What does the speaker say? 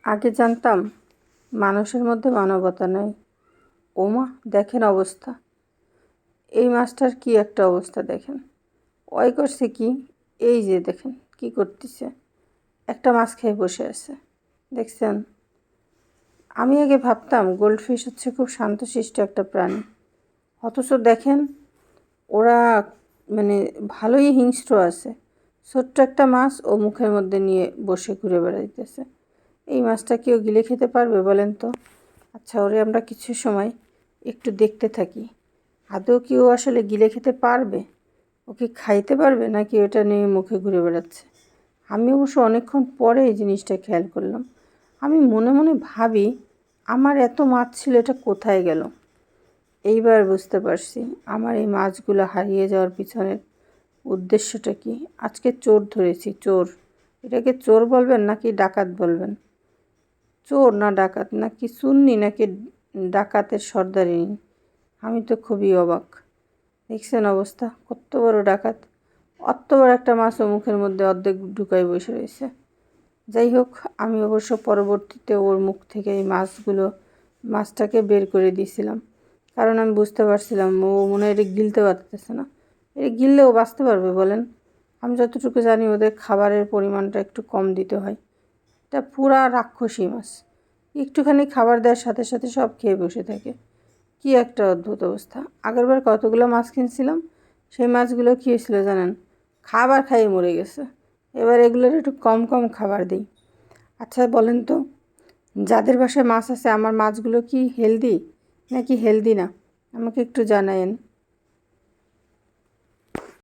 আগে জানতাম মানুষের মধ্যে মানবতা নাই। ওমা, দেখেন অবস্থা। এই মাছটার কি একটা অবস্থা দেখেন। ওই করছে কি, এই যে দেখেন কি করতেছে। একটা মাছ খেয়ে বসে আছে, দেখছেন। আমি আগে ভাবতাম গোল্ডফিশ হচ্ছে খুব শান্তশিষ্ট একটা প্রাণী, অথচ দেখেন ওরা মানে ভালোই হিংস্র আছে। ছোট্ট একটা মাছ ও মুখের মধ্যে নিয়ে বসে ঘুরে বেড়াইতেছে। এই মাছটা কেউ গিলে খেতে পারবে বলেন তো? আচ্ছা, ওরে আমরা কিছু সময় একটু দেখতে থাকি, আদৌ কি ও আসলে গিলে খেতে পারবে? ওকে খাইতে পারবে নাকি ওটা নিয়ে মুখে ঘুরে বেড়াচ্ছে? আমি অবশ্য অনেকক্ষণ পরে এই জিনিসটা খেয়াল করলাম। আমি মনে মনে ভাবি, আমার এত মাছ ছিল, এটা কোথায় গেল? এইবার বুঝতে পারছি আমার এই মাছগুলো হারিয়ে যাওয়ার পিছনের উদ্দেশ্যটা কি। আজকে চোর ধরেছি, চোর। এটাকে চোর বলবেন নাকি ডাকাত বলবেন? চোর না ডাকাত, নাকি সুন্নি নাকি ডাকাতের সর্দারিনী? আমি তো খুবই অবাক। দেখছেন অবস্থা, কত বড় ডাকাত! অত বড় একটা মাছও মুখের মধ্যে অর্ধেক ঢুকাই বসে রয়েছে। যাই হোক, আমি অবশ্য পরবর্তীতে ওর মুখ থেকে এই মাছটাকে বের করে দিয়েছিলাম, কারণ আমি বুঝতে পারছিলাম ও মনে হয় এটা গিলতে পারতেছে না। এটা গিললেও বাঁচতে পারবে বলেন? আমি যতটুকু জানি ওদের খাবারের পরিমাণটা একটু কম দিতে হয়। এটা পুরা রাক্ষসী মাছ, একটুখানি খাবার দেওয়ার সাথে সাথে সব খেয়ে বসে থাকে। কি একটা অদ্ভুত অবস্থা। আগেরবার কতগুলো মাছ কিনছিলাম, সেই মাছগুলো কী হয়েছিল জানেন? খাবার খাইয়ে মরে গেছে। এবার এগুলোর একটু কম কম খাবার দিই। আচ্ছা বলেন তো, যাদের বাসায় মাছ আছে, আমার মাছগুলো কি হেলদি নাকি হেলদি না? আমাকে একটু জানায়েন।